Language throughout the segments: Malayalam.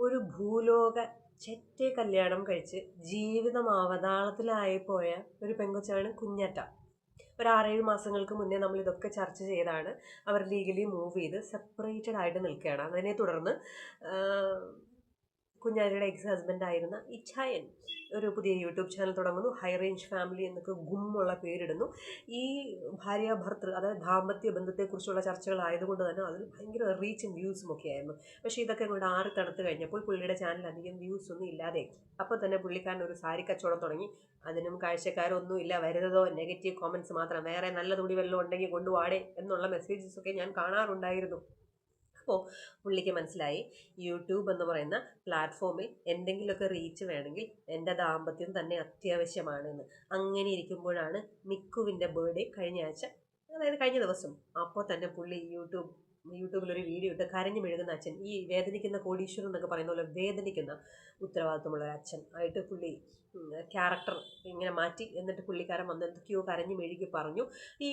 ഒരു ഭൂലോക ചെറ്റെ കല്യാണം കഴിച്ച് ജീവിതം അവതാളത്തിലായി പോയ ഒരു പെങ്കൊച്ചാണ് കുഞ്ഞാറ്റ. ഒരു 6-7 മാസങ്ങൾക്ക് മുന്നേ നമ്മൾ ഇതൊക്കെ ചർച്ച ചെയ്താണ്. അവർ ലീഗലി മൂവ് ചെയ്ത് സെപ്പറേറ്റഡ് ആയിട്ട് നിൽക്കുകയാണ്. അതിനെ തുടർന്ന് കുഞ്ഞാറ്റയുടെ എക്സ് ഹസ്ബൻഡ് ആയിരുന്ന ഇച്ഛായൻ ഒരു പുതിയ യൂട്യൂബ് ചാനൽ തുടങ്ങുന്നു. ഹൈ റേഞ്ച് ഫാമിലി എന്നൊക്കെ ഗുമ്മുള്ള പേരിടുന്നു. ഈ ഭാര്യ ഭർത്തൃ അതായത് ദാമ്പത്യ ബന്ധത്തെക്കുറിച്ചുള്ള ചർച്ചകളായതുകൊണ്ട് തന്നെ അതിൽ ഭയങ്കര റീച്ചും വ്യൂസും ഒക്കെ ആയിരുന്നു. പക്ഷേ ഇതൊക്കെ കൊണ്ട് ആറി തണുത്ത് കഴിഞ്ഞപ്പോൾ പുള്ളിയുടെ ചാനൽ അധികം വ്യൂസ് ഒന്നും ഇല്ലാതെ അപ്പോൾ തന്നെ പുള്ളിക്കാരൻ ഒരു സാരി കച്ചവടം തുടങ്ങി. അതിനും കാഴ്ചക്കാരൊന്നുമില്ല, വരുന്നതോ നെഗറ്റീവ് കോമൻസ് മാത്രം. വേറെ നല്ല തുണി വല്ലതും ഉണ്ടെങ്കിൽ കൊണ്ടുവാടേ എന്നുള്ള മെസ്സേജസൊക്കെ ഞാൻ കാണാറുണ്ടായിരുന്നു. അപ്പോൾ പുള്ളിക്ക് മനസ്സിലായി യൂട്യൂബ് എന്ന് പറയുന്ന പ്ലാറ്റ്ഫോമിൽ എന്തെങ്കിലുമൊക്കെ റീച്ച് വേണമെങ്കിൽ എൻ്റെ ദാമ്പത്യം തന്നെ അത്യാവശ്യമാണെന്ന്. അങ്ങനെ ഇരിക്കുമ്പോഴാണ് മിക്കുവിൻ്റെ ബർത്ത്ഡേ കഴിഞ്ഞ ആഴ്ച, അതായത് കഴിഞ്ഞ ദിവസം. അപ്പോൾ തന്നെ പുള്ളി യൂട്യൂബിലൊരു വീഡിയോ ഇട്ട് കരഞ്ഞു മെഴുകുന്ന അച്ഛൻ, ഈ വേദനിക്കുന്ന കോടീശ്വരൻ എന്നൊക്കെ പറയുന്ന പോലെ വേദനിക്കുന്ന ഉത്തരവാദിത്വമുള്ള ഒരു അച്ഛൻ ആയിട്ട് പുള്ളി ക്യാരക്ടർ ഇങ്ങനെ മാറ്റി. എന്നിട്ട് പുള്ളിക്കാരൻ വന്ന് എന്തൊക്കെയോ കരഞ്ഞു മെഴുകി പറഞ്ഞു. ഈ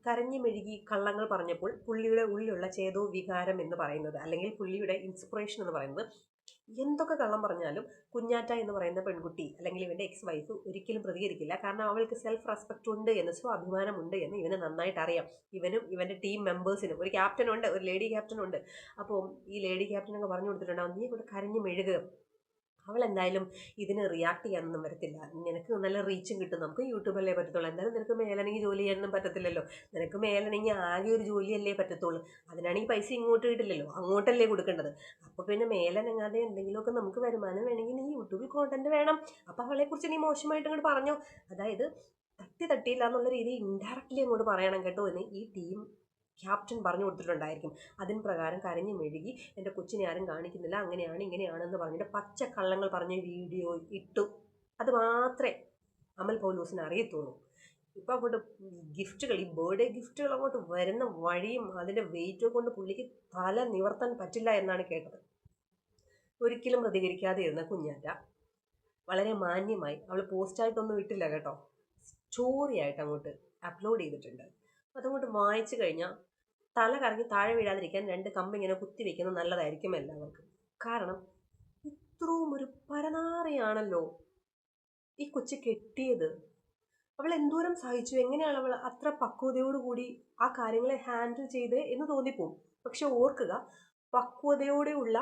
കരഞ്ഞു മെഴുകി കള്ളങ്ങൾ പറഞ്ഞപ്പോൾ പുള്ളിയുടെ ഉള്ളിലുള്ള ചേതോ വികാരം എന്ന് പറയുന്നത്, അല്ലെങ്കിൽ പുള്ളിയുടെ ഇൻസ്പിറേഷൻ എന്ന് പറയുന്നത്, എന്തൊക്കെ കള്ളം പറഞ്ഞാലും കുഞ്ഞാറ്റ എന്ന് പറയുന്ന പെൺകുട്ടി അല്ലെങ്കിൽ ഇവൻ്റെ എക്സ് വൈഫ് ഒരിക്കലും പ്രതികരിക്കില്ല. കാരണം അവൾക്ക് സെൽഫ് റെസ്പെക്റ്റ് ഉണ്ട് എന്ന്, സ്വാഭിമാനമുണ്ട് എന്ന് ഇവന് നന്നായിട്ട് അറിയാം. ഇവനും ഇവൻ്റെ ടീം മെമ്പേഴ്സിനും ഒരു ക്യാപ്റ്റനുണ്ട്, ഒരു ലേഡി ക്യാപ്റ്റനുണ്ട്. അപ്പോൾ ഈ ലേഡി ക്യാപ്റ്റനൊക്കെ പറഞ്ഞു കൊടുത്തിട്ടുണ്ടാവും, നീ ഇവിടെ കരഞ്ഞു മെഴുകുക, അവൾ എന്തായാലും ഇതിന് റിയാക്ട് ചെയ്യാനൊന്നും വരത്തില്ല, നിനക്ക് നല്ല റീച്ചും കിട്ടും, നമുക്ക് യൂട്യൂബല്ലേ പറ്റത്തുള്ളൂ, എന്തായാലും നിനക്ക് മേലണെങ്കിൽ ജോലി ചെയ്യാനൊന്നും പറ്റത്തില്ലല്ലോ, നിനക്ക് മേലണെങ്കിൽ ആകെ ഒരു ജോലിയല്ലേ പറ്റത്തുള്ളൂ, അതിനാണെങ്കിൽ പൈസ ഇങ്ങോട്ട് കിട്ടില്ലല്ലോ, അങ്ങോട്ടല്ലേ കൊടുക്കേണ്ടത്. അപ്പോൾ പിന്നെ മേലനങ്ങാതെ എന്തെങ്കിലുമൊക്കെ നമുക്ക് വരുമാനം വേണമെങ്കിൽ നീ യൂട്യൂബിൽ കോണ്ടന്റ് വേണം, അപ്പോൾ അവളെക്കുറിച്ച് നീ മോശമായിട്ട് അങ്ങോട്ട് പറഞ്ഞോ. അതായത് തട്ടിയില്ല എന്നുള്ള രീതിയിൽ ഇൻഡയറക്റ്റ്ലി അങ്ങോട്ട് പറയണം കേട്ടോ എന്ന് ഈ ടീം ക്യാപ്റ്റൻ പറഞ്ഞു കൊടുത്തിട്ടുണ്ടായിരിക്കും. അതിന് പ്രകാരം കരഞ്ഞു മെഴുകി എൻ്റെ കൊച്ചിനെ ആരും കാണിക്കുന്നില്ല, അങ്ങനെയാണ് ഇങ്ങനെയാണെന്ന് പറഞ്ഞിട്ട് പച്ചക്കള്ളങ്ങൾ പറഞ്ഞ വീഡിയോ ഇട്ടു. അത് മാത്രമേ അമൽ പൗലൂസിന് അറിയത്തുള്ളൂ. ഇപ്പം അങ്ങോട്ട് ഗിഫ്റ്റുകൾ, ഈ ബർത്ത്ഡേ ഗിഫ്റ്റുകൾ അങ്ങോട്ട് വരുന്ന വഴിയും അതിൻ്റെ വെയിറ്റ് കൊണ്ട് പുള്ളിക്ക് തല നിവർത്താൻ പറ്റില്ല എന്നാണ് കേട്ടത്. ഒരിക്കലും പ്രതികരിക്കാതെ ഇരുന്ന കുഞ്ഞാറ്റ വളരെ മാന്യമായി, അവൾ പോസ്റ്റായിട്ടൊന്നും ഇട്ടില്ല കേട്ടോ, സ്റ്റോറി ആയിട്ട് അങ്ങോട്ട് അപ്ലോഡ് ചെയ്തിട്ടുണ്ട്. അതുകൊണ്ട് വായിച്ചു കഴിഞ്ഞാൽ തല കറങ്ങി താഴെ വീഴാതിരിക്കാൻ 2 കമ്പ് ഇങ്ങനെ കുത്തി വെക്കുന്നത് നല്ലതായിരിക്കും എല്ലാവർക്കും. കാരണം ഇത്രയും ഒരു പരനാറിയാണല്ലോ ഈ കൊച്ചു കെട്ടിയത്. അവൾ എന്തോരം സഹിച്ചു, എങ്ങനെയാണ് അവൾ അത്ര പക്വതയോടുകൂടി ആ കാര്യങ്ങളെ ഹാൻഡിൽ ചെയ്ത് എന്ന് തോന്നിപ്പോവും. പക്ഷെ ഓർക്കുക, പക്വതയോടെയുള്ള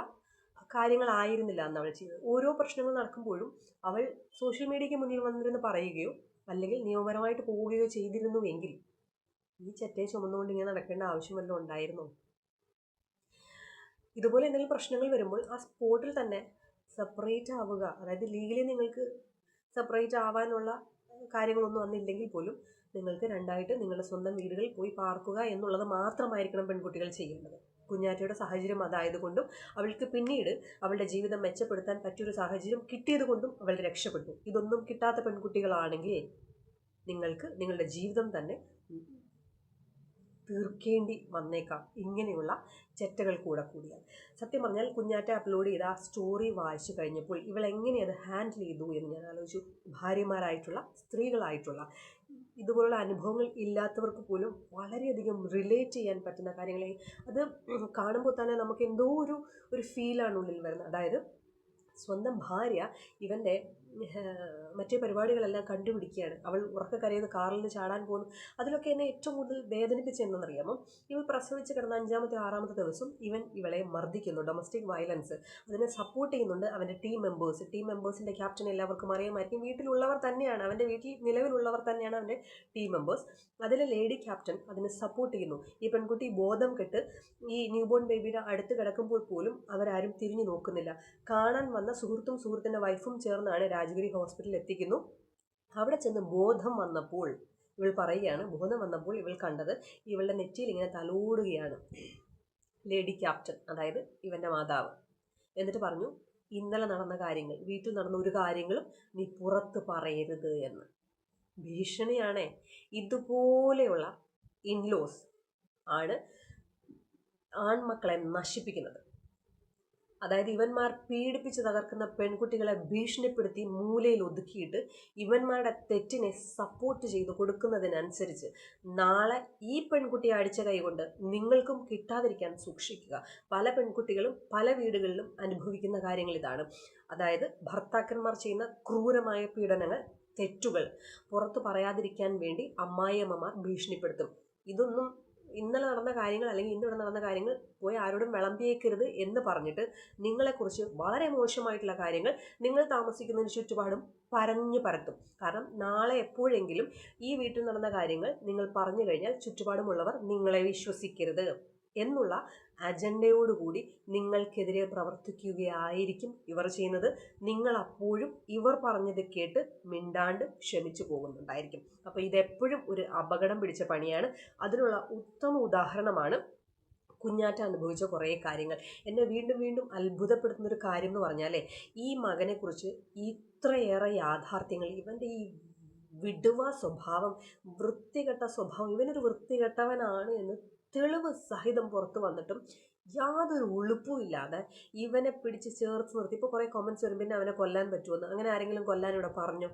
കാര്യങ്ങളായിരുന്നില്ല അന്ന് അവൾ ചെയ്തത്. ഓരോ പ്രശ്നങ്ങൾ നടക്കുമ്പോഴും അവൾ സോഷ്യൽ മീഡിയയ്ക്ക് മുന്നിൽ വന്നിരുന്ന് പറയുകയോ അല്ലെങ്കിൽ നിയമപരമായിട്ട് പോവുകയോ ചെയ്തിരുന്നുവെങ്കിൽ ഈ ചെറ്റയെ ചുമന്നുകൊണ്ട് ഇങ്ങനെ നടക്കേണ്ട ആവശ്യം വല്ലതും ഉണ്ടായിരുന്നോ? ഇതുപോലെ എന്തെങ്കിലും പ്രശ്നങ്ങൾ വരുമ്പോൾ ആ സ്പോട്ടിൽ തന്നെ സെപ്പറേറ്റ് ആവുക. അതായത് ലീഗലി നിങ്ങൾക്ക് സെപ്പറേറ്റ് ആവാനുള്ള കാര്യങ്ങളൊന്നും അന്നില്ലെങ്കിൽ പോലും നിങ്ങൾക്ക് രണ്ടായിട്ട് നിങ്ങളുടെ സ്വന്തം വീടുകളിൽ പോയി പാർക്കുക എന്നുള്ളത് മാത്രമായിരിക്കണം പെൺകുട്ടികൾ ചെയ്യേണ്ടത്. കുഞ്ഞാറ്റയുടെ സാഹചര്യം അതായതുകൊണ്ടും അവൾക്ക് പിന്നീട് അവളുടെ ജീവിതം മെച്ചപ്പെടുത്താൻ പറ്റിയൊരു സാഹചര്യം കിട്ടിയത് കൊണ്ടും അവൾ രക്ഷപ്പെട്ടു. ഇതൊന്നും കിട്ടാത്ത പെൺകുട്ടികളാണെങ്കിൽ നിങ്ങൾക്ക് നിങ്ങളുടെ ജീവിതം തന്നെ തീർക്കേണ്ടി വന്നേക്കാം ഇങ്ങനെയുള്ള ചെറ്റകൾ കൂടിയാൽ. സത്യം പറഞ്ഞാൽ കുഞ്ഞാറ്റ അപ്ലോഡ് ചെയ്ത ആ സ്റ്റോറി വായിച്ചു കഴിഞ്ഞപ്പോൾ ഇവൾ എങ്ങനെ അത് ഹാൻഡിൽ ചെയ്തു എന്ന് ഞാൻ ആലോചിച്ചു. ഭാര്യമാരായിട്ടുള്ള സ്ത്രീകളായിട്ടുള്ള ഇതുപോലുള്ള അനുഭവങ്ങൾ ഇല്ലാത്തവർക്ക് പോലും വളരെയധികം റിലേറ്റ് ചെയ്യാൻ പറ്റുന്ന കാര്യങ്ങളെ അത് കാണുമ്പോൾ തന്നെ നമുക്ക് എന്തോ ഒരു ഫീലാണ് ഉള്ളിൽ വരുന്നത്. അതായത് സ്വന്തം ഭാര്യ ഇവൻ്റെ മറ്റേ പരിപാടികളെല്ലാം കണ്ടുപിടിക്കുകയാണ്. അവൾ ഉറക്ക കരയുന്ന കാറിൽ നിന്ന് ചാടാൻ പോകുന്നു. അതിലൊക്കെ എന്നെ ഏറ്റവും കൂടുതൽ വേദനിപ്പിച്ചെന്നറിയാമോ, ഇവൾ പ്രസവിച്ച് കിടന്ന 5-ാമത്തെ 6-ാമത്തെ ദിവസം ഇവളെ മർദ്ദിക്കുന്നു. Domestic violence. അതിനെ സപ്പോർട്ട് ചെയ്യുന്നുണ്ട് അവൻ്റെ ടീം മെമ്പേഴ്സിൻ്റെ ക്യാപ്റ്റൻ എല്ലാവർക്കും അറിയാമായിരിക്കും. വീട്ടിലുള്ളവർ തന്നെയാണ്, അവൻ്റെ വീട്ടിൽ നിലവിലുള്ളവർ തന്നെയാണ് അവൻ്റെ ടീം മെമ്പേഴ്സ്. അതിലെ ലേഡി ക്യാപ്റ്റൻ അതിനെ സപ്പോർട്ട് ചെയ്യുന്നു. ഈ പെൺകുട്ടി ബോധം കെട്ട് ഈ ന്യൂബോൺ ബേബിയുടെ അടുത്ത് കിടക്കുമ്പോൾ പോലും അവരാരും തിരിഞ്ഞു നോക്കുന്നില്ല. കാണാൻ വന്ന സുഹൃത്തിൻ്റെ വൈഫും ചേർന്നാണ് രാജഗിരി ഹോസ്പിറ്റലിൽ എത്തിക്കുന്നു. അവിടെ ചെന്ന് ബോധം വന്നപ്പോൾ ഇവൾ പറയുകയാണ്, ബോധം വന്നപ്പോൾ ഇവൾ കണ്ടത് ഇവളുടെ നെറ്റിയിൽ ഇങ്ങനെ തലോടുകയാണ് ലേഡി ക്യാപ്റ്റൻ, അതായത് ഇവൻ്റെ മാതാവ്. എന്നിട്ട് പറഞ്ഞു, ഇന്നലെ നടന്ന കാര്യങ്ങൾ, വീട്ടിൽ നടന്ന ഒരു കാര്യങ്ങളും നീ പുറത്ത് പറയരുത് എന്ന്. ഭീഷണിയാണേ. ഇതുപോലെയുള്ള ഇൻലോസ് ആണ് ആൺമക്കളെ നശിപ്പിക്കുന്നത്. അതായത് ഇവന്മാർ പീഡിപ്പിച്ച് തകർക്കുന്ന പെൺകുട്ടികളെ ഭീഷണിപ്പെടുത്തി മൂലയിൽ ഒതുക്കിയിട്ട് ഇവന്മാരുടെ തെറ്റിനെ സപ്പോർട്ട് ചെയ്ത് കൊടുക്കുന്നതിനനുസരിച്ച് നാളെ ഈ പെൺകുട്ടിയെ അടിച്ച കൈകൊണ്ട് നിങ്ങൾക്കും കിട്ടാതിരിക്കാൻ സൂക്ഷിക്കുക. പല പെൺകുട്ടികളും പല വീടുകളിലും അനുഭവിക്കുന്ന കാര്യങ്ങൾ ഇതാണ്. അതായത് ഭർത്താക്കന്മാർ ചെയ്യുന്ന ക്രൂരമായ പീഡനങ്ങൾ, തെറ്റുകൾ പുറത്തു പറയാതിരിക്കാൻ വേണ്ടി അമ്മായിയമ്മമാർ ഭീഷണിപ്പെടുത്തും. ഇതൊന്നും ഇന്നലെ നടന്ന കാര്യങ്ങൾ അല്ലെങ്കിൽ ഇന്നിവിടെ നടന്ന കാര്യങ്ങൾ പോയി ആരോടും വിളമ്പിയേക്കരുത് എന്ന് പറഞ്ഞിട്ട് നിങ്ങളെക്കുറിച്ച് വളരെ മോശമായിട്ടുള്ള കാര്യങ്ങൾ നിങ്ങൾ താമസിക്കുന്നതിന് ചുറ്റുപാടും പരഞ്ഞു പരത്തും. കാരണം നാളെ എപ്പോഴെങ്കിലും ഈ വീട്ടിൽ നടന്ന കാര്യങ്ങൾ നിങ്ങൾ പറഞ്ഞു കഴിഞ്ഞാൽ ചുറ്റുപാടുമുള്ളവർ നിങ്ങളെ വിശ്വസിക്കരുത് എന്നുള്ള അജണ്ടയോടുകൂടി നിങ്ങൾക്കെതിരെ പ്രവർത്തിക്കുകയായിരിക്കും ഇവർ ചെയ്യുന്നത്. നിങ്ങൾ അപ്പോഴും ഇവർ പറഞ്ഞത് കേട്ട് മിണ്ടാണ്ട് ക്ഷമിച്ചു പോകുന്നുണ്ടായിരിക്കും. അപ്പോൾ ഇതെപ്പോഴും ഒരു അപകടം പിടിച്ച പണിയാണ്. അതിനുള്ള ഉത്തമ ഉദാഹരണമാണ് കുഞ്ഞാറ്റ അനുഭവിച്ച കുറേ കാര്യങ്ങൾ. എന്നെ വീണ്ടും വീണ്ടും അത്ഭുതപ്പെടുത്തുന്നൊരു കാര്യം എന്ന് പറഞ്ഞാലേ, ഈ മകനെക്കുറിച്ച് ഇത്രയേറെ യാഥാർത്ഥ്യങ്ങൾ, ഇവൻ്റെ ഈ വിടുവ സ്വഭാവം, വൃത്തികെട്ട സ്വഭാവം, ഇവനൊരു വൃത്തികെട്ടവനാണ് എന്ന് തെളിവ് സഹിതം പുറത്തു വന്നിട്ടും യാതൊരു ഉളുപ്പും ഇല്ലാതെ ഇവനെ പിടിച്ച് ചേർത്ത് നിർത്തി. ഇപ്പോൾ കുറേ കമൻറ്റ്സ് വരും, പിന്നെ അവനെ കൊല്ലാൻ പറ്റുമെന്ന്. അങ്ങനെ ആരെങ്കിലും കൊല്ലാൻ ഇവിടെ പറഞ്ഞോ?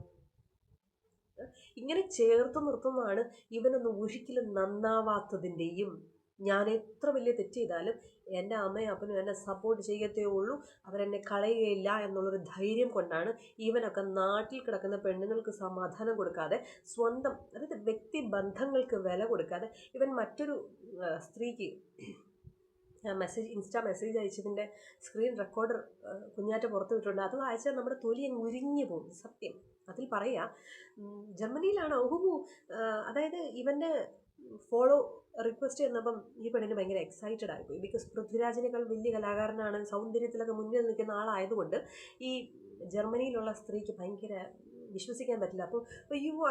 ഇങ്ങനെ ചേർത്ത് നിർത്തുന്നതാണ് ഇവനൊന്നും ഒരിക്കലും നന്നാവാത്തതിൻ്റെയും. ഞാൻ എത്ര വലിയ തെറ്റ് ചെയ്താലും എൻ്റെ അമ്മയും അപ്പനും എന്നെ സപ്പോർട്ട് ചെയ്യത്തേ ഉള്ളൂ, അവരെന്നെ കളയുകയില്ല എന്നുള്ളൊരു ധൈര്യം കൊണ്ടാണ് ഇവനൊക്കെ നാട്ടിൽ കിടക്കുന്ന പെണ്ണുങ്ങൾക്ക് സമാധാനം കൊടുക്കാതെ, സ്വന്തം അതായത് വ്യക്തി ബന്ധങ്ങൾക്ക് വില കൊടുക്കാതെ ഇവൻ മറ്റൊരു സ്ത്രീക്ക് ഇൻസ്റ്റാ മെസ്സേജ് അയച്ചതിൻ്റെ സ്ക്രീൻ റെക്കോർഡർ കുഞ്ഞാറ്റ പുറത്തു വിട്ടിട്ടുണ്ട്. അത് വായിച്ചാൽ നമ്മുടെ തൊലി അങ്ങ് ഉരിഞ്ഞു പോകും. സത്യം. അതിൽ പറയാ, ജർമ്മനിയിലാണ് അതായത് ഇവൻ്റെ ഫോളോ റിക്വസ്റ്റ് ചെന്നപ്പം ഈ പെണ്ണിന് ഭയങ്കര എക്സൈറ്റഡ് ആയിപ്പോയി. ബിക്കോസ് പൃഥ്വിരാജിനേക്കാൾ വലിയ കലാകാരനാണ്, സൗന്ദര്യത്തിലൊക്കെ മുന്നിൽ നിൽക്കുന്ന ആളായതുകൊണ്ട് ഈ ജർമ്മനിയിലുള്ള സ്ത്രീക്ക് ഭയങ്കര വിശ്വസിക്കാൻ പറ്റില്ല. അപ്പോൾ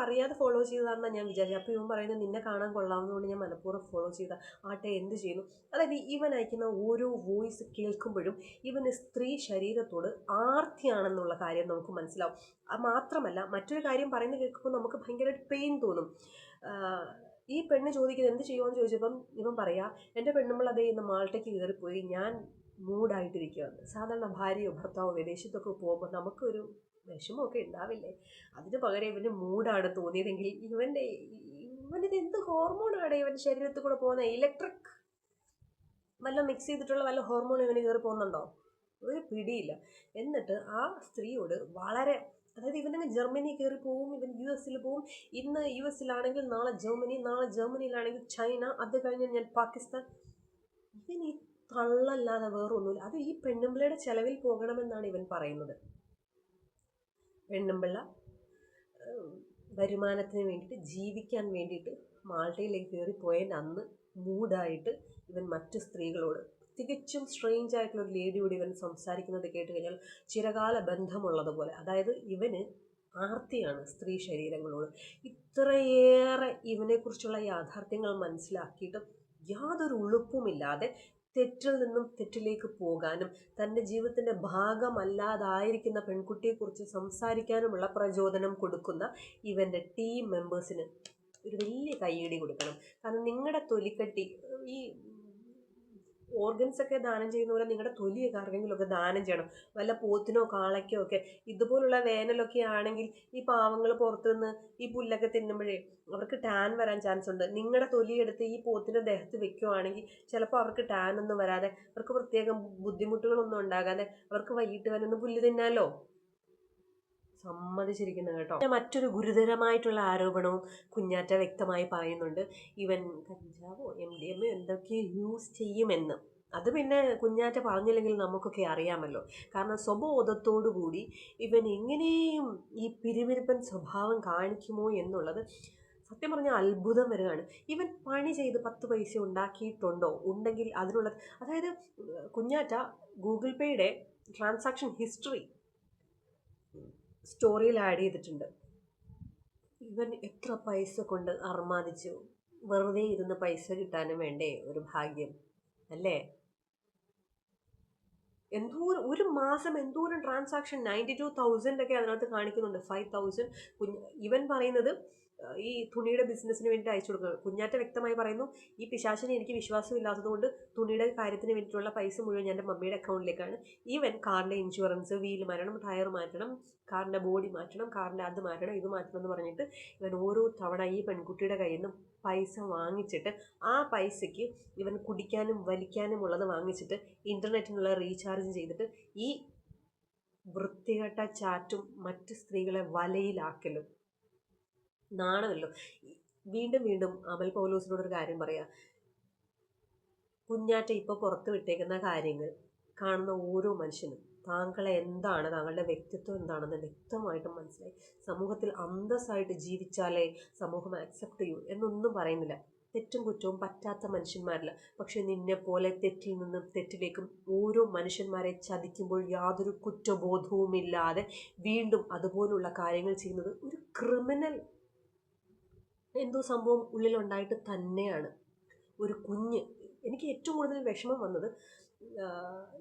അറിയാതെ ഫോളോ ചെയ്തതാണെന്നാണ് ഞാൻ വിചാരിച്ചത്. അപ്പോൾ ഇവൻ പറയുന്നത് നിന്നെ കാണാൻ കൊള്ളാവുന്നതുകൊണ്ട് ഞാൻ മനഃപൂർവ്വം ഫോളോ ചെയ്ത ആട്ടെ എന്ത് ചെയ്യുന്നു. അതായത് ഇവൻ അയക്കുന്ന ഓരോ വോയിസ് കേൾക്കുമ്പോഴും ഇവന് സ്ത്രീ ശരീരത്തോട് ആർത്തിയാണെന്നുള്ള കാര്യം നമുക്ക് മനസ്സിലാവും. അത് മാത്രമല്ല, മറ്റൊരു കാര്യം പറയുന്നത് കേൾക്കുമ്പോൾ നമുക്ക് ഭയങ്കര പെയിൻ തോന്നും. ഈ പെണ്ണ് ചോദിക്കുന്നത് എന്ത് ചെയ്യുമെന്ന് ചോദിച്ചപ്പം ഇവൻ പറയാ, എൻ്റെ പെണ്ണുമ്പോൾ അതേ ഇന്ന് മാൾട്ടയ്ക്ക് കയറിപ്പോയി, ഞാൻ മൂഡായിട്ടിരിക്കുകയാണ്. സാധാരണ ഭാര്യയോ ഭർത്താവോ വിദേശത്തൊക്കെ പോകുമ്പോൾ നമുക്കൊരു വിഷമമൊക്കെ ഉണ്ടാവില്ലേ? അതിന് പകരം ഇവൻ്റെ മൂഡാണ് തോന്നിയതെങ്കിൽ ഇവനിത് എന്ത് ഹോർമോണാണ് ഇവൻ്റെ ശരീരത്തിൽ കൂടെ പോകുന്നത്? ഇലക്ട്രിക് വല്ല മിക്സ് ചെയ്തിട്ടുള്ള വല്ല ഹോർമോൺ ഇവന് കയറി പോകുന്നുണ്ടോ? ഒരു പിടിയില്ല. എന്നിട്ട് ആ സ്ത്രീയോട് വളരെ, അതായത് ഇവനങ്ങ് ജർമ്മനി കയറി പോവും, ഇവൻ US പോവും. ഇന്ന് US നാളെ ജർമ്മനി, നാളെ ജർമ്മനിയിലാണെങ്കിൽ ചൈന, അത് കഴിഞ്ഞ് ഞാൻ പാകിസ്ഥാൻ. ഇവൻ ഈ തള്ളല്ലാതെ വേറൊന്നുമില്ല. അത് ഈ പെണ്ണുമ്പിള്ളയുടെ ചെലവിൽ പോകണമെന്നാണ് ഇവൻ പറയുന്നത്. പെണ്ണുമ്പിള്ള വരുമാനത്തിന് വേണ്ടിയിട്ട്, ജീവിക്കാൻ വേണ്ടിയിട്ട് മാൾട്ടയിലേക്ക് കയറിപ്പോയതിൻ്റെ അന്ന് മൂഡായിട്ട് ഇവൻ മറ്റു സ്ത്രീകളോട്, തികച്ചും സ്ട്രേഞ്ച് ആയിട്ടുള്ള ഒരു ലേഡിയോട് ഇവൻ സംസാരിക്കുന്നത് കേട്ട് കഴിഞ്ഞാൽ ചിരകാല ബന്ധമുള്ളതുപോലെ, അതായത് ഇവന് ആർത്തിയാണ് സ്ത്രീ ശരീരങ്ങളോട്. ഇത്രയേറെ ഇവനെക്കുറിച്ചുള്ള യാഥാർത്ഥ്യങ്ങൾ മനസ്സിലാക്കിയിട്ടും യാതൊരു ഉളുപ്പുമില്ലാതെ തെറ്റിൽ നിന്നും തെറ്റിലേക്ക് പോകാനും തൻ്റെ ജീവിതത്തിൻ്റെ ഭാഗമല്ലാതായിരിക്കുന്ന പെൺകുട്ടിയെക്കുറിച്ച് സംസാരിക്കാനുമുള്ള പ്രചോദനം കൊടുക്കുന്ന ഇവൻ്റെ ടീം മെമ്പേഴ്സിന് ഒരു വലിയ കയ്യടി കൊടുക്കണം. കാരണം നിങ്ങളുടെ തൊലിക്കട്ടി, ഈ ഓർഗൻസൊക്കെ ദാനം ചെയ്യുന്ന പോലെ നിങ്ങളുടെ തൊലിയൊക്കെ ആർക്കെങ്കിലുമൊക്കെ ദാനം ചെയ്യണം. വല്ല പോത്തിനോ കാളയ്ക്കോ ഒക്കെ. ഇതുപോലുള്ള വേനലൊക്കെ ആണെങ്കിൽ ഈ പാവങ്ങൾ പുറത്തുനിന്ന് ഈ പുല്ലൊക്കെ തിന്നുമ്പോഴേ അവർക്ക് ടാൻ വരാൻ ചാൻസ് ഉണ്ട്. നിങ്ങളുടെ തൊലിയെടുത്ത് ഈ പോത്തിൻ്റെ ദേഹത്ത് വെക്കുകയാണെങ്കിൽ ചിലപ്പോൾ അവർക്ക് ടാൻ ഒന്നും വരാതെ, അവർക്ക് പ്രത്യേകം ബുദ്ധിമുട്ടുകളൊന്നും ഉണ്ടാകാതെ അവർക്ക് വൈകിട്ട് വന്നൊന്ന് പുല്ല് തിന്നാലോ. സമ്മതിച്ചിരിക്കുന്നു കേട്ടോ. മറ്റൊരു ഗുരുതരമായിട്ടുള്ള ആരോപണവും കുഞ്ഞാറ്റ വ്യക്തമായി പറയുന്നുണ്ട്. ഇവൻ കഞ്ചാവോ MDMA എന്തൊക്കെയോ യൂസ് ചെയ്യുമെന്ന്. അത് പിന്നെ കുഞ്ഞാറ്റ പറഞ്ഞില്ലെങ്കിൽ നമുക്കൊക്കെ അറിയാമല്ലോ. കാരണം സ്വബോധത്തോടു കൂടി ഇവൻ എങ്ങനെയും ഈ പിരിവിരിപ്പൻ സ്വഭാവം കാണിക്കുമോ എന്നുള്ളത് സത്യം പറഞ്ഞാൽ അത്ഭുതം വരികയാണ്. ഇവൻ പണി ചെയ്ത് 10 പൈസ ഉണ്ടാക്കിയിട്ടുണ്ടോ? ഉണ്ടെങ്കിൽ അതിനുള്ള, അതായത് കുഞ്ഞാറ്റ ഗൂഗിൾ പേയുടെ ട്രാൻസാക്ഷൻ ഹിസ്റ്ററി സ്റ്റോറിയിൽ ആഡ് ചെയ്തിട്ടുണ്ട്. ഇവൻ എത്ര പൈസ കൊണ്ട് അർമാദിച്ചു. വെറുതെ ഇരുന്ന് പൈസ കിട്ടാനും വേണ്ടേ ഒരു ഭാഗ്യം അല്ലേ? എന്തോരം ഒരു മാസം എന്തോരം ട്രാൻസാക്ഷൻ, 92,000 ഒക്കെ അതിനകത്ത് കാണിക്കുന്നുണ്ട്. 5,000 ഇവൻ പറയുന്നത് ഈ തുണിയുടെ ബിസിനസ്സിന് വേണ്ടി അയച്ചു കൊടുക്കുക. കുഞ്ഞാറ്റ വ്യക്തമായി പറയുന്നു, ഈ പിശാചിനെ എനിക്ക് വിശ്വാസമില്ലാത്തത് കൊണ്ട് തുണിയുടെ കാര്യത്തിന് വേണ്ടിയിട്ടുള്ള പൈസ മുഴുവൻ എൻ്റെ മമ്മിയുടെ അക്കൗണ്ടിലേക്കാണ്. ഈവൻ കാറിൻ്റെ ഇൻഷുറൻസ്, വീല് മാറ്റണം, ടയർ മാറ്റണം, കാറിൻ്റെ ബോഡി മാറ്റണം, കാറിൻ്റെ അത് മാറ്റണം, ഇത് മാറ്റണം എന്ന് പറഞ്ഞിട്ട് ഇവൻ ഓരോ തവണ ഈ പെൺകുട്ടിയുടെ കയ്യിൽ നിന്ന് പൈസ വാങ്ങിച്ചിട്ട് ആ പൈസയ്ക്ക് ഇവൻ കുടിക്കാനും വലിക്കാനും ഉള്ളത് വാങ്ങിച്ചിട്ട് ഇൻ്റർനെറ്റിനുള്ള റീചാർജ് ചെയ്തിട്ട് ഈ വൃത്തികെട്ട ചാറ്റും മറ്റ് സ്ത്രീകളെ വലയിലാക്കലും. നാണമല്ലോ. വീണ്ടും വീണ്ടും അമൽ പൗലോസിനോടൊരു കാര്യം പറയാം. കുഞ്ഞാറ്റ ഇപ്പോൾ പുറത്ത് വിട്ടേക്കുന്ന കാര്യങ്ങൾ കാണുന്ന ഓരോ മനുഷ്യനും താങ്കളെ എന്താണ്, താങ്കളുടെ വ്യക്തിത്വം എന്താണെന്ന് വ്യക്തമായിട്ടും മനസ്സിലായി. സമൂഹത്തിൽ അന്തസ്സായിട്ട് ജീവിച്ചാലേ സമൂഹം ആക്സെപ്റ്റ് ചെയ്യൂ എന്നൊന്നും പറയുന്നില്ല. തെറ്റും കുറ്റവും പറ്റാത്ത മനുഷ്യന്മാരില്ല. പക്ഷെ നിന്നെപ്പോലെ തെറ്റിൽ നിന്നും തെറ്റിലേക്കും ഓരോ മനുഷ്യന്മാരെ ചതിക്കുമ്പോൾ യാതൊരു കുറ്റബോധവുമില്ലാതെ വീണ്ടും അതുപോലുള്ള കാര്യങ്ങൾ ചെയ്യുന്നത് ഒരു ക്രിമിനൽ എന്തോ സംഭവം ഉള്ളിലുണ്ടായിട്ട് തന്നെയാണ്. ഒരു കുഞ്ഞ്, എനിക്ക് ഏറ്റവും കൂടുതൽ വിഷമം വന്നത്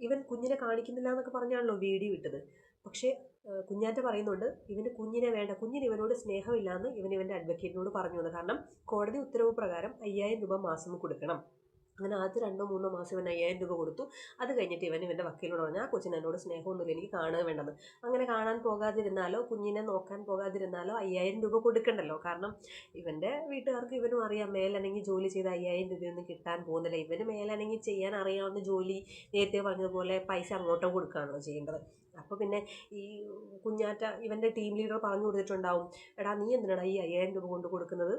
ഇവൻ കുഞ്ഞിനെ കാണിക്കുന്നില്ല എന്നൊക്കെ പറഞ്ഞാണല്ലോ വീഡിയോ ഇട്ടത്. പക്ഷേ കുഞ്ഞാറ്റ പറയുന്നുണ്ട് ഇവന് കുഞ്ഞിനെ വേണ്ട, കുഞ്ഞിന് ഇവനോട് സ്നേഹമില്ലാന്ന് ഇവൻ്റെ അഡ്വക്കേറ്റിനോട് പറഞ്ഞു എന്ന്. കാരണം കോടതി ഉത്തരവ് പ്രകാരം 5000 രൂപ മാസം കൊടുക്കണം. അങ്ങനെ ആദ്യത്തെ 2-3 മാസം ഇവൻ 5000 രൂപ കൊടുത്തു. അത് കഴിഞ്ഞിട്ട് ഇവൻ്റെ വക്കീലിനോട് പറഞ്ഞു, ആ കൊച്ചിന് എന്നോട് സ്നേഹമൊന്നുമില്ല, എനിക്ക് കാണുക വേണ്ടെന്ന്. അങ്ങനെ കാണാൻ പോകാതിരുന്നാലോ കുഞ്ഞിനെ നോക്കാൻ പോകാതിരുന്നാലോ 5000 രൂപ കൊടുക്കണ്ടല്ലോ. കാരണം ഇവൻ്റെ വീട്ടുകാർക്ക് ഇവനും അറിയാം മേലനങ്ങി ജോലി ചെയ്ത് 5000 രൂപയൊന്നും കിട്ടാൻ പോകുന്നില്ല. ഇവന് മേലനങ്ങി ചെയ്യാൻ അറിയാവുന്ന ജോലി നേരത്തെ പറഞ്ഞതുപോലെ പൈസ അങ്ങോട്ടോ കൊടുക്കുകയാണല്ലോ ചെയ്യേണ്ടത്. അപ്പോൾ പിന്നെ ഈ കുഞ്ഞാറ്റ ഇവൻ്റെ ടീം ലീഡർ പറഞ്ഞു കൊടുത്തിട്ടുണ്ടാവും, എടാ നീ എന്തിനാടാ ഈ 5000 രൂപ കൊണ്ട് കൊടുക്കുന്നത്,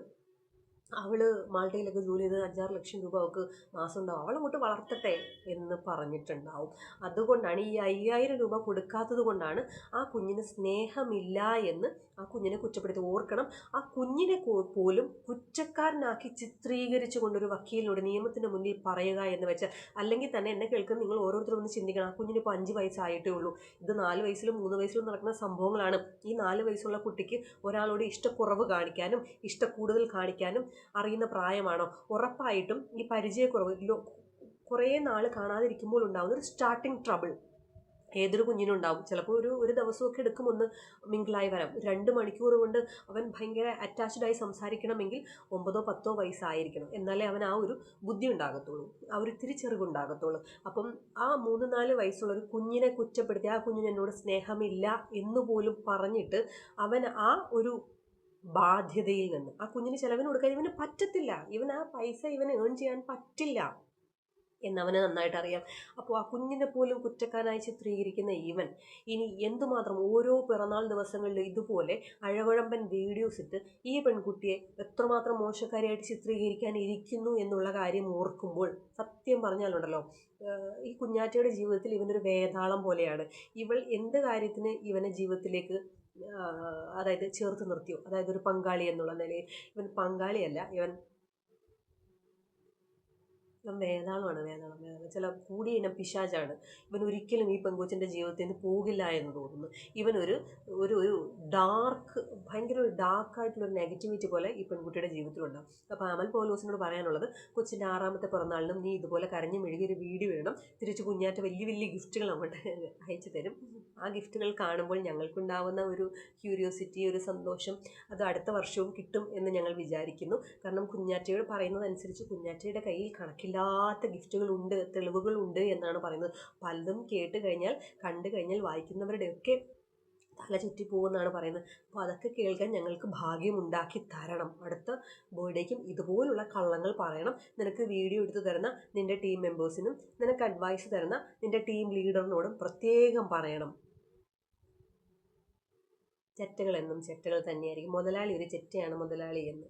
അവൾ മാൾട്ടയിലൊക്കെ ജോലി ചെയ്ത് 5-6 ലക്ഷം രൂപ അവൾക്ക് മാസം ഉണ്ടാവും, അവളങ്ങോട്ട് വളർത്തട്ടെ എന്ന് പറഞ്ഞിട്ടുണ്ടാവും. അതുകൊണ്ടാണ് ഈ 5000 രൂപ കൊടുക്കാത്തത് കൊണ്ടാണ് ആ കുഞ്ഞിന് സ്നേഹമില്ല എന്ന് ആ കുഞ്ഞിനെ കുറ്റപ്പെടുത്തി. ഓർക്കണം, ആ കുഞ്ഞിനെ പോലും കുറ്റക്കാരനാക്കി ചിത്രീകരിച്ചു കൊണ്ടൊരു വക്കീലിനോട് നിയമത്തിൻ്റെ മുന്നിൽ പറയുക എന്ന് വെച്ചാൽ, അല്ലെങ്കിൽ തന്നെ എന്നെ കേൾക്കുന്ന നിങ്ങൾ ഓരോരുത്തരും ഒന്ന് ചിന്തിക്കണം. ആ കുഞ്ഞിനിപ്പോൾ 5 വയസ്സായിട്ടേ ഉള്ളൂ. ഇത് 4 വയസ്സിലും 3 വയസ്സിലും നടക്കുന്ന സംഭവങ്ങളാണ്. ഈ 4 വയസ്സുള്ള കുട്ടിക്ക് ഒരാളോട് ഇഷ്ടക്കുറവ് കാണിക്കാനും ഇഷ്ടക്കൂടുതൽ കാണിക്കാനും അറിയുന്ന പ്രായമാണോ? ഉറപ്പായിട്ടും ഈ പരിചയക്കുറവ് കുറേ നാൾ കാണാതിരിക്കുമ്പോൾ ഉണ്ടാകുന്ന ഒരു സ്റ്റാർട്ടിങ് ട്രബിൾ ഏതൊരു കുഞ്ഞിനും ഉണ്ടാവും. ചിലപ്പോൾ ഒരു ദിവസമൊക്കെ എടുക്കും ഒന്ന് മിങ്കിളായി വരാം. 2 മണിക്കൂർ കൊണ്ട് അവൻ ഭയങ്കര അറ്റാച്ച്ഡായി സംസാരിക്കണമെങ്കിൽ 9-10 വയസ്സായിരിക്കണം. എന്നാലേ അവൻ ആ ഒരു ബുദ്ധി ഉണ്ടാകത്തുള്ളൂ, ആ ഒരു തിരിച്ചറിവുണ്ടാകത്തുള്ളൂ. അപ്പം ആ 3-4 വയസ്സുള്ള ഒരു കുഞ്ഞിനെ കുറ്റപ്പെടുത്തി ആ കുഞ്ഞിന് എന്നോട് സ്നേഹമില്ല എന്നുപോലും പറഞ്ഞിട്ട് അവൻ ആ ഒരു ബാധ്യതയിൽ നിന്ന് ആ കുഞ്ഞിന് ചിലവിന് കൊടുക്കാൻ ഇവന് പറ്റത്തില്ല. ഇവൻ ആ പൈസ ഇവന് ഏൺ ചെയ്യാൻ പറ്റില്ല എന്നവന് നന്നായിട്ട് അറിയാം. അപ്പോൾ ആ കുഞ്ഞിനെ പോലും കുറ്റക്കാരനായി ചിത്രീകരിക്കുന്ന ഇവൻ ഇനി എന്തുമാത്രം ഓരോ പിറന്നാൾ ദിവസങ്ങളിൽ ഇതുപോലെ അഴകുഴമ്പൻ വീഡിയോസ് ഇട്ട് ഈ പെൺകുട്ടിയെ എത്രമാത്രം മോശക്കാരിയായിട്ട് ചിത്രീകരിക്കാൻ ഇരിക്കുന്നു എന്നുള്ള കാര്യം ഓർക്കുമ്പോൾ സത്യം പറഞ്ഞാലുണ്ടല്ലോ, ഈ കുഞ്ഞാറ്റയുടെ ജീവിതത്തിൽ ഇവനൊരു വേതാളം പോലെയാണ്. ഇവൾ എന്ത് കാര്യത്തിന് ഇവനെ ജീവിതത്തിലേക്ക് അതായത് ചേർത്ത് നിർത്തിയോ, അതായത് ഒരു പങ്കാളി എന്നുള്ള നിലയിൽ. ഇവൻ പങ്കാളിയല്ല, ഇവൻ വേതാളമാണ്. ചില കൂടിയ ഇനം പിശാചാണ്. ഇവൻ ഒരിക്കലും ഈ പെങ്കൊച്ചിൻ്റെ ജീവിതത്തിൽ നിന്ന് പോകില്ല എന്ന് തോന്നുന്നു. ഇവനൊരു ഒരു ഒരു ഡാർക്ക്, ഭയങ്കര ഒരു ഡാർക്കായിട്ടുള്ളൊരു നെഗറ്റിവിറ്റി പോലെ ഈ പെൺകുട്ടിയുടെ ജീവിതത്തിലുണ്ടാകും. അപ്പോൾ അമൽ പൗലോസിനോട് പറയാനുള്ളത്, കൊച്ചിൻ്റെ 6ാമത്തെ പിറന്നാളിനും നീ ഇതുപോലെ കരഞ്ഞു മെഴുകിയൊരു വീഡിയോ ഇടണം. തിരിച്ച് കുഞ്ഞാറ്റ വലിയ വലിയ ഗിഫ്റ്റുകൾ അങ്ങോട്ട് അയച്ചു തരും. ആ ഗിഫ്റ്റുകൾ കാണുമ്പോൾ ഞങ്ങൾക്കുണ്ടാവുന്ന ഒരു ക്യൂരിയോസിറ്റി, ഒരു സന്തോഷം, അത് അടുത്ത വർഷവും കിട്ടും എന്ന് ഞങ്ങൾ വിചാരിക്കുന്നു. കാരണം കുഞ്ഞാറ്റയോട് പറയുന്നതനുസരിച്ച് കുഞ്ഞാറ്റയുടെ കയ്യിൽ കണക്കില്ലാത്ത ഗിഫ്റ്റുകളുണ്ട്, തെളിവുകളുണ്ട് എന്നാണ് പറയുന്നത്. പലതും കേട്ട് കഴിഞ്ഞാൽ, കണ്ടു കഴിഞ്ഞാൽ വായിക്കുന്നവരുടെയൊക്കെ തല ചുറ്റിപ്പോകുമെന്നാണ് പറയുന്നത്. അപ്പോൾ അതൊക്കെ കേൾക്കാൻ ഞങ്ങൾക്ക് ഭാഗ്യമുണ്ടാക്കി തരണം. അടുത്ത ബർത്ത്ഡേക്കും ഇതുപോലുള്ള കള്ളങ്ങൾ പറയണം. നിനക്ക് വീഡിയോ എടുത്ത് തരുന്ന നിൻ്റെ ടീം മെമ്പേഴ്സിനും നിനക്ക് അഡ്വൈസ് തരുന്ന നിൻ്റെ ടീം ലീഡറിനോടും പ്രത്യേകം പറയണം. ചെറ്റകളെന്നും ചെറ്റകൾ തന്നെയായിരിക്കും. മുതലാളി ഒരു ചെറ്റയാണ് മുതലാളി എന്ന്.